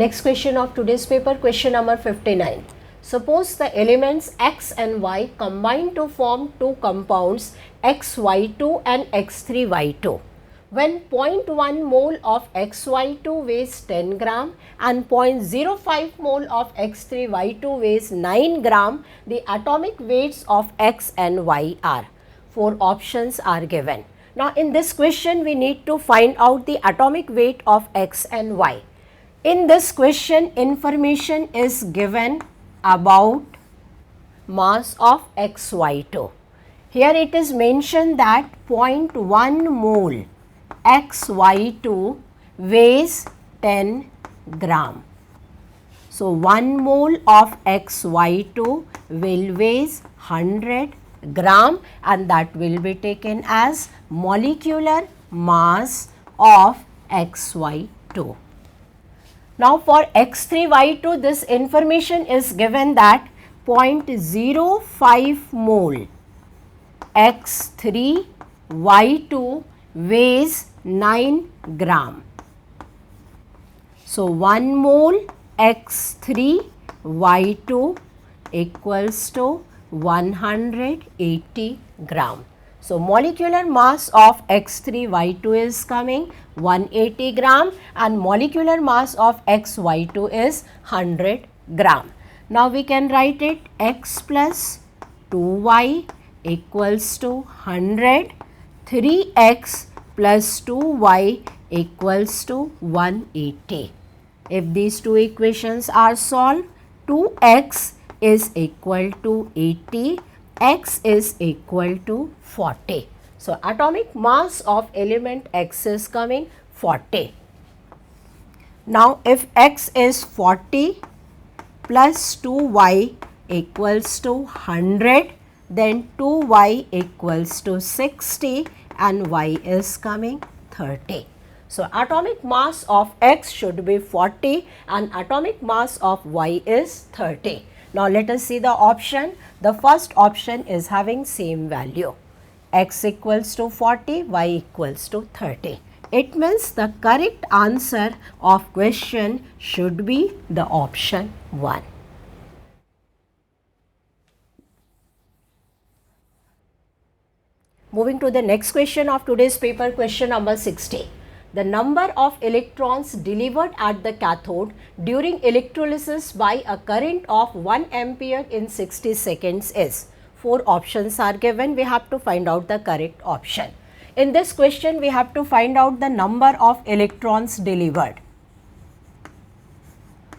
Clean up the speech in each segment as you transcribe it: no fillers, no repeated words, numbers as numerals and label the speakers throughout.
Speaker 1: Next question of today's paper, question number 59. Suppose the elements X and Y combine to form two compounds XY2 and X3Y2. When 0.1 mole of XY2 weighs 10 gram and 0.05 mole of X3Y2 weighs 9 gram, the atomic weights of X and Y are. 4 options are given. Now in this question we need to find out the atomic weight of X and Y. In this question information is given about mass of XY2. Here it is mentioned that 0.1 mole XY2 weighs 10 gram. So 1 mole of XY2 will weighs 100 gram and that will be taken as molecular mass of XY2. Now for X3Y2 this information is given that 0.05 mole X3Y2 weighs 9 gram. So 1 mole X3Y2 equals to 180 gram. So molecular mass of X3Y2 is coming 180 gram and molecular mass of XY2 is 100 gram. Now we can write it X plus 2Y equals to 100, 3X plus 2Y equals to 180. If these two equations are solved, 2X is equal to 80, X is equal to 40. So atomic mass of element X is coming 40. Now if X is 40 plus 2Y equals to 100, then 2Y equals to 60 and Y is coming 30. So atomic mass of X should be 40 and atomic mass of Y is 30. Now let us see the option. The first option is having same value. X equals to 40, Y equals to 30. It means the correct answer of question should be the option 1. Moving to the next question of today's paper, question number 60. The number of electrons delivered at the cathode during electrolysis by a current of 1 ampere in 60 seconds is. 4 options are given. We have to find out the correct option. In this question, we have to find out the number of electrons delivered.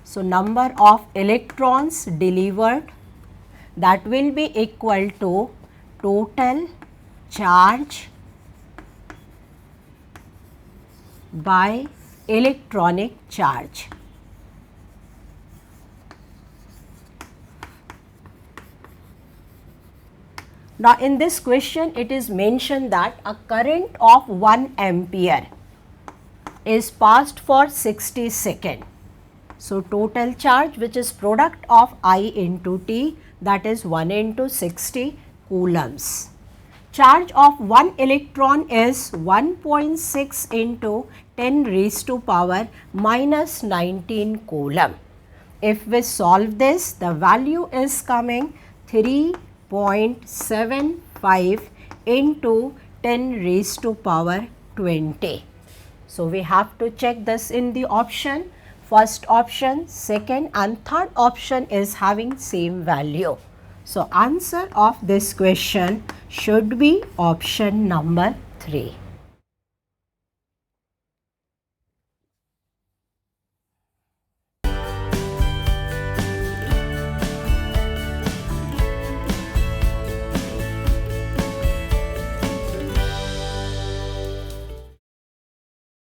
Speaker 1: So number of electrons delivered, that will be equal to total charge by electronic charge. Now in this question it is mentioned that a current of 1 ampere is passed for 60 seconds. So total charge, which is product of I into T, that is 1 into 60 coulombs. Charge of 1 electron is 1.6 into 10 raised to power minus 19 coulomb. If we solve this, the value is coming 3.75 into 10 raised to power 20. So we have to check this in the option. First option, second and third option is having same value. So answer of this question should be option number 3.